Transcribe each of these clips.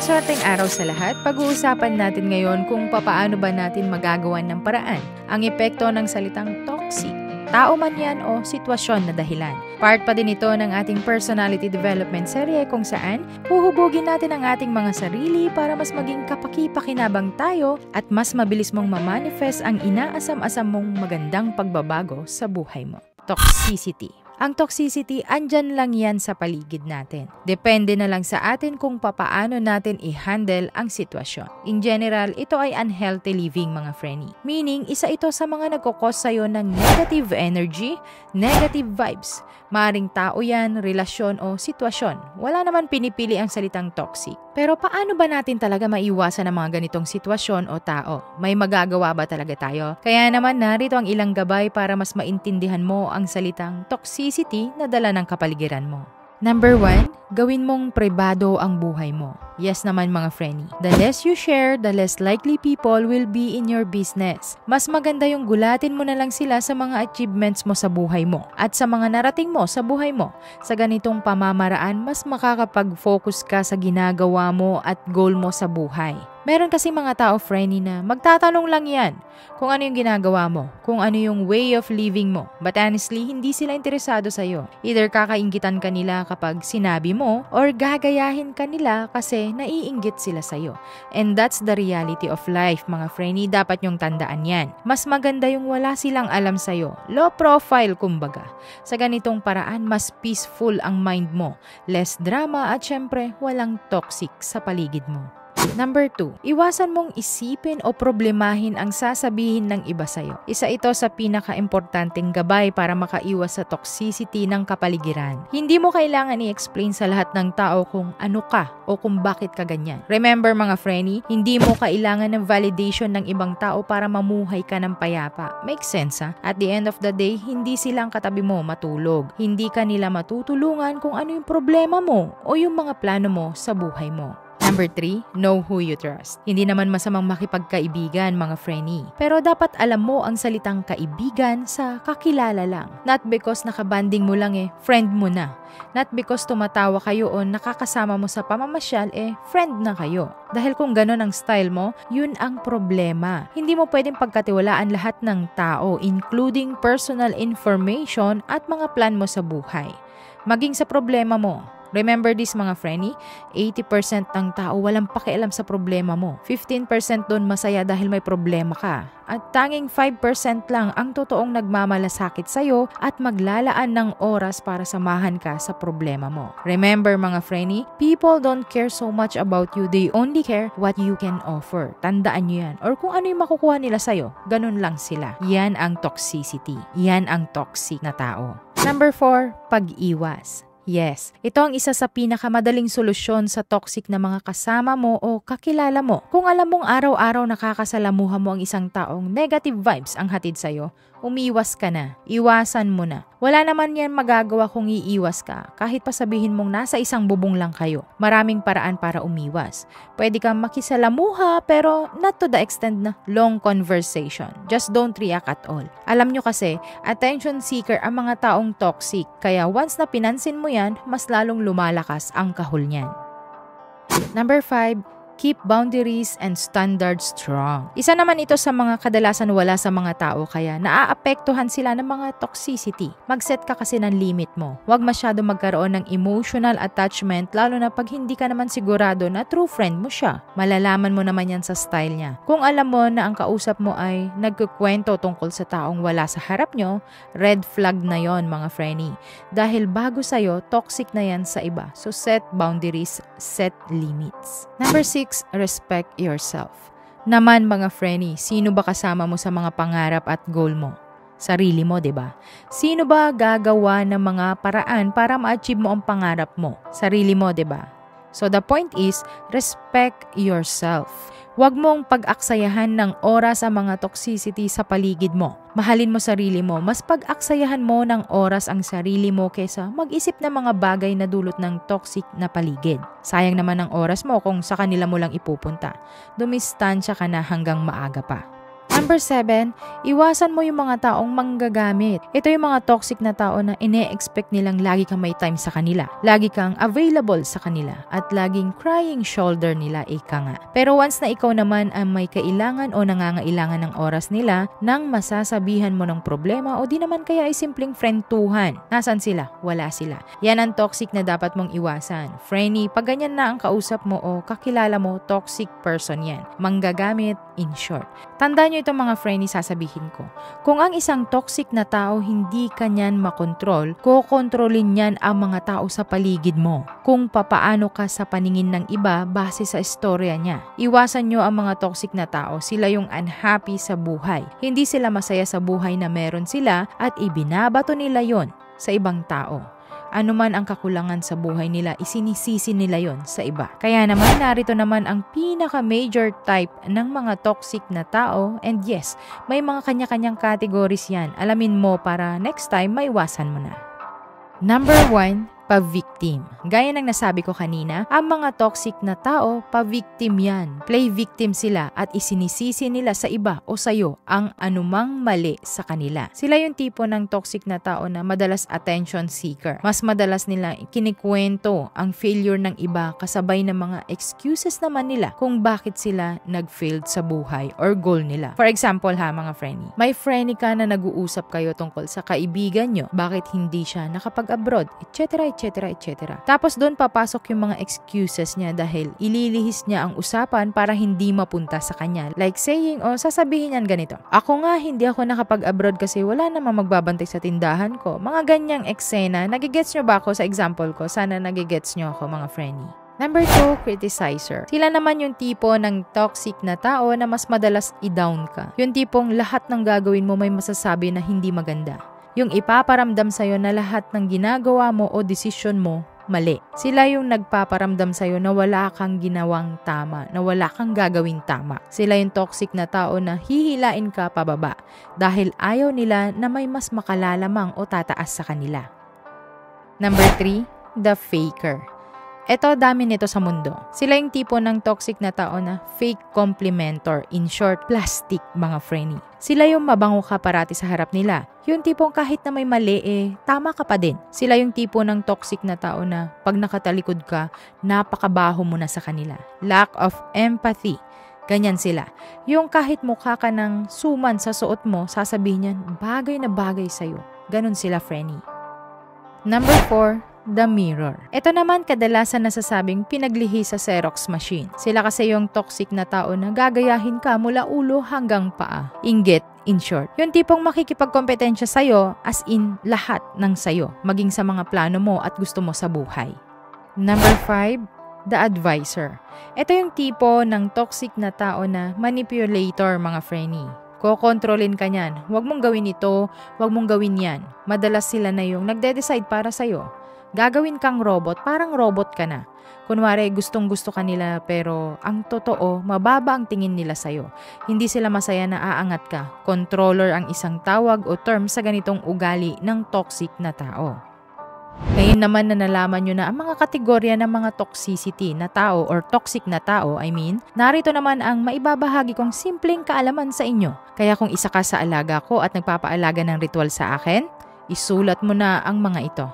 Maswerteng araw sa lahat. Pag-uusapan natin ngayon kung papaano ba natin magagawan ng paraan ang epekto ng salitang toxic. Tao man yan o sitwasyon na dahilan. Part pa din ito ng ating personality development serye kung saan huhubugin natin ang ating mga sarili para mas maging kapaki-pakinabang tayo at mas mabilis mong ma-manifest ang inaasam-asam mong magandang pagbabago sa buhay mo. Toxicity. Ang toxicity, andyan lang yan sa paligid natin. Depende na lang sa atin kung papaano natin i-handle ang sitwasyon. In general, ito ay unhealthy living mga frenny. Meaning, isa ito sa mga nagkukos sa'yo ng negative energy, negative vibes. Maaring tao yan, relasyon o sitwasyon. Wala naman pinipili ang salitang toxic. Pero paano ba natin talaga maiwasan ang mga ganitong sitwasyon o tao? May magagawa ba talaga tayo? Kaya naman narito ang ilang gabay para mas maintindihan mo ang salitang toxicity na dala ng kapaligiran mo. Number 1, gawin mong pribado ang buhay mo. Yes naman mga frenny. The less you share, the less likely people will be in your business. Mas maganda yung gulatin mo na lang sila sa mga achievements mo sa buhay mo at sa mga narating mo sa buhay mo. Sa ganitong pamamaraan, mas makakapag-focus ka sa ginagawa mo at goal mo sa buhay. Meron kasi mga tao, frenny, na magtatanong lang yan kung ano yung ginagawa mo, kung ano yung way of living mo. But honestly, hindi sila interesado sa'yo. Either kakainggitan ka nila kapag sinabi mo or gagayahin ka nila kasi naiinggit sila sa'yo. And that's the reality of life, mga frenny. Dapat yung tandaan yan. Mas maganda yung wala silang alam sa'yo. Low profile, kumbaga. Sa ganitong paraan, mas peaceful ang mind mo. Less drama at syempre, walang toxic sa paligid mo. Number 2, iwasan mong isipin o problemahin ang sasabihin ng iba sa'yo. Isa ito sa pinaka-importanting gabay para makaiwas sa toxicity ng kapaligiran. Hindi mo kailangan i-explain sa lahat ng tao kung ano ka o kung bakit ka ganyan. Remember mga frenny, hindi mo kailangan ng validation ng ibang tao para mamuhay ka ng payapa. Makes sense ha? At the end of the day, hindi silang katabi mo matulog. Hindi ka nila matutulungan kung ano yung problema mo o yung mga plano mo sa buhay mo. Number 3, know who you trust. Hindi naman masamang makipagkaibigan mga frenny. Pero dapat alam mo ang salitang kaibigan sa kakilala lang. Not because nakabanding mo lang friend mo na. Not because tumatawa kayo o nakakasama mo sa pamamasyal friend na kayo. Dahil kung ganon ang style mo, yun ang problema. Hindi mo pwedeng pagkatiwalaan lahat ng tao, including personal information at mga plan mo sa buhay. Maging sa problema mo. Remember this mga frenny, 80% ng tao walang pakialam sa problema mo. 15% doon masaya dahil may problema ka. At tanging 5% lang ang totoong nagmamalasakit sa'yo at maglalaan ng oras para samahan ka sa problema mo. Remember mga frenny, people don't care so much about you. They only care what you can offer. Tandaan nyo yan. Or kung ano yung makukuha nila sa'yo, ganun lang sila. Yan ang toxicity. Yan ang toxic na tao. Number 4, pag-iwas. Yes, ito ang isa sa pinakamadaling solusyon sa toxic na mga kasama mo o kakilala mo. Kung alam mong araw-araw nakakasalamuha mo ang isang taong negative vibes ang hatid sa'yo, umiwas ka na. Iwasan mo na. Wala naman yan magagawa kung iiwas ka, kahit pa sabihin mong nasa isang bubong lang kayo. Maraming paraan para umiwas. Pwede kang makisalamuha pero not to the extent na long conversation. Just don't react at all. Alam nyo kasi, attention seeker ang mga taong toxic, kaya once na pinansin mo yan, mas lalong lumalakas ang kahul niyan. Number 5, keep boundaries and standards strong. Isa naman ito sa mga kadalasan wala sa mga tao kaya naaapektuhan sila ng mga toxicity. Mag-set ka kasi ng limit mo. Huwag masyado magkaroon ng emotional attachment lalo na pag hindi ka naman sigurado na true friend mo siya. Malalaman mo naman yan sa style niya. Kung alam mo na ang kausap mo ay nagkukwento tungkol sa taong wala sa harap nyo, red flag na yon mga frenny. Dahil bago sa'yo, toxic na yan sa iba. So set boundaries, set limits. Number 6, respect yourself. Naman mga frenny, sino ba kasama mo sa mga pangarap at goal mo? Sarili mo, 'di ba? Sino ba gagawa ng mga paraan para ma-achieve mo ang pangarap mo? Sarili mo, 'di ba? So the point is, respect yourself. Huwag mong pag-aksayahan ng oras ang mga toxicity sa paligid mo. Mahalin mo sarili mo. Mas pag-aksayahan mo ng oras ang sarili mo kaysa mag-isip ng mga bagay na dulot ng toxic na paligid. Sayang naman ang oras mo kung sa kanila mo lang ipupunta. Dumistansya ka na hanggang maaga pa. Number 7, iwasan mo yung mga taong manggagamit. Ito yung mga toxic na tao na ine-expect nilang lagi kang may time sa kanila, lagi kang available sa kanila, at laging crying shoulder nila, ika nga. Pero once na ikaw naman ang may kailangan o nangangailangan ng oras nila, nang masasabihan mo ng problema o di naman kaya ay simpleng friend-tuhan, nasan sila? Wala sila. Yan ang toxic na dapat mong iwasan. Friendy, pag ganyan na ang kausap mo o kakilala mo, toxic person yan. Manggagamit, in short. Tandaan nyo itong mga friendy sasabihin ko. Kung ang isang toxic na tao hindi kanyan makontrol, kokontrolin niyan ang mga tao sa paligid mo. Kung papaano ka sa paningin ng iba base sa istorya niya. Iwasan nyo ang mga toxic na tao. Sila yung unhappy sa buhay. Hindi sila masaya sa buhay na meron sila at ibinabato nila yon sa ibang tao. Ano man ang kakulangan sa buhay nila, isinisisi nila yon sa iba. Kaya naman narito naman ang pinaka-major type ng mga toxic na tao, and yes, may mga kanya-kanyang categories yan. Alamin mo para next time maiwasan mo na. Number 1, pa-victim. Gaya ng nasabi ko kanina, ang mga toxic na tao, pa-victim yan. Play victim sila at isinisisi nila sa iba o sa'yo ang anumang mali sa kanila. Sila yung tipo ng toxic na tao na madalas attention seeker. Mas madalas nila kinikwento ang failure ng iba kasabay ng mga excuses naman nila kung bakit sila nag-failed sa buhay or goal nila. For example ha mga friendy, may friendy ka na nag-uusap kayo tungkol sa kaibigan nyo, bakit hindi siya nakapag-abroad, etc. etc. Tapos doon papasok yung mga excuses niya dahil ililihis niya ang usapan para hindi mapunta sa kanya. Like saying, sasabihin niyan ganito, ako nga hindi ako nakapag-abroad kasi wala namang magbabantay sa tindahan ko. Mga ganyang eksena, nagigets nyo ba ako sa example ko? Sana nagigets nyo ako mga friendy. Number 2, criticizer. Sila naman yung tipo ng toxic na tao na mas madalas i-down ka. Yung tipong lahat ng gagawin mo may masasabi na hindi maganda. Yung ipaparamdam sa'yo na lahat ng ginagawa mo o desisyon mo, mali. Sila yung nagpaparamdam sa'yo na wala kang ginawang tama, na wala kang gagawing tama. Sila yung toxic na tao na hihilain ka pababa dahil ayaw nila na may mas makalalamang o tataas sa kanila. Number 3, the faker. Ito, dami nito sa mundo. Sila yung tipo ng toxic na tao na fake complimentor. In short, plastic mga friendy. Sila yung mabango ka parati sa harap nila. Yung tipong kahit na may mali tama ka pa din. Sila yung tipo ng toxic na tao na pag nakatalikod ka, napakabaho mo na sa kanila. Lack of empathy. Ganyan sila. Yung kahit mukha ka ng suman sa suot mo, sasabihin niyan, bagay na bagay sa'yo. Ganon sila friendy. Number 4, the mirror. Ito naman kadalasan nasasabing pinaglihi sa Xerox machine. Sila kasi yung toxic na tao na gagayahin ka mula ulo hanggang paa. Inggit, in short. Yung tipong makikipagkompetensya sa'yo as in lahat ng sa'yo, maging sa mga plano mo at gusto mo sa buhay. Number 5, the advisor. Ito yung tipo ng toxic na tao na manipulator mga friendy. Kokontrolin ka niyan. Huwag mong gawin ito, huwag mong gawin yan. Madalas sila na yung nagde-decide para sa'yo. Gagawin kang robot, parang robot ka na. Kunwari, gustong-gusto ka nila pero ang totoo, mababa ang tingin nila sa'yo. Hindi sila masaya na aangat ka. Controller ang isang tawag o term sa ganitong ugali ng toxic na tao. Ngayon naman na nalaman nyo na ang mga kategorya ng mga toxicity na tao or toxic na tao, narito naman ang maibabahagi kong simpleng kaalaman sa inyo. Kaya kung isa ka sa alaga ko at nagpapaalaga ng ritual sa akin, isulat mo na ang mga ito.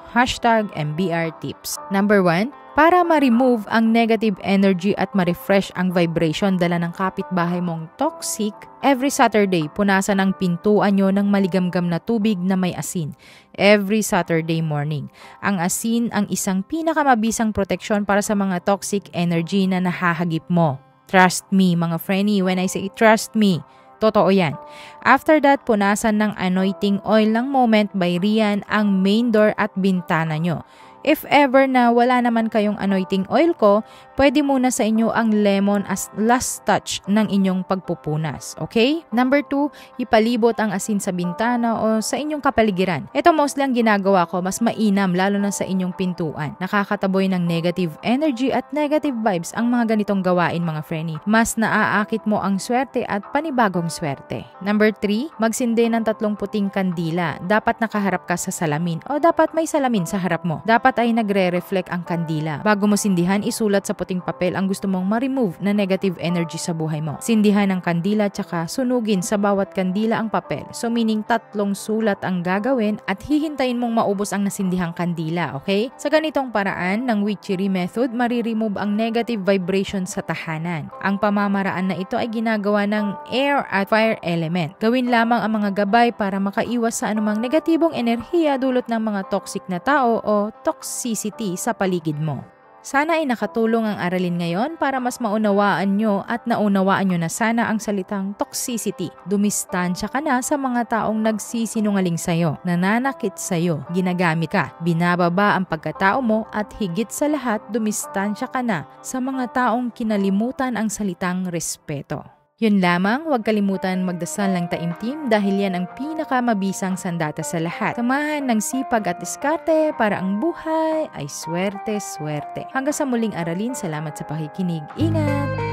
#MBRTips. Number 1, para ma-remove ang negative energy at ma-refresh ang vibration dala ng kapitbahay mong toxic, every Saturday, punasan ang pintuan nyo ng maligamgam na tubig na may asin. Every Saturday morning. Ang asin ang isang pinakamabisang proteksyon para sa mga toxic energy na nahahagip mo. Trust me, mga friendy, when I say trust me, totoo yan. After that, punasan ng anointing oil ng Moment by Rian ang main door at bintana nyo. If ever na wala naman kayong anointing oil ko, pwede muna sa inyo ang lemon as last touch ng inyong pagpupunas. Okay? Number 2, ipalibot ang asin sa bintana o sa inyong kapaligiran. Ito mostly ang ginagawa ko, mas mainam lalo na sa inyong pintuan. Nakakataboy ng negative energy at negative vibes ang mga ganitong gawain mga friendy. Mas naaakit mo ang swerte at panibagong swerte. Number 3, magsindi ng 3 puting kandila. Dapat nakaharap ka sa salamin o dapat may salamin sa harap mo. Dapat dapat ay nagre-reflect ang kandila. Bago mo sindihan, isulat sa puting papel ang gusto mong ma-remove na negative energy sa buhay mo. Sindihan ang kandila tsaka sunugin sa bawat kandila ang papel. So meaning 3 sulat ang gagawin at hihintayin mong maubos ang nasindihang kandila, okay? Sa ganitong paraan ng witchery method, mariremove ang negative vibration sa tahanan. Ang pamamaraan na ito ay ginagawa ng air at fire element. Gawin lamang ang mga gabay para makaiwas sa anumang negatibong enerhiya dulot ng mga toxic na tao o toxicity sa paligid mo. Sana ay nakatulong ang aralin ngayon para mas maunawaan nyo at naunawaan nyo na sana ang salitang toxicity. Dumistansya ka na sa mga taong nagsisinungaling sa'yo, nananakit sa'yo, ginagamit ka, binababa ang pagkatao mo at higit sa lahat dumistansya ka na sa mga taong kinalimutan ang salitang respeto. Yun lamang, huwag kalimutan magdasal ng taimtim dahil yan ang pinakamabisang sandata sa lahat. Samahan ng sipag at diskarte para ang buhay ay swerte-swerte. Hanggang sa muling aralin, salamat sa pakikinig. Ingat!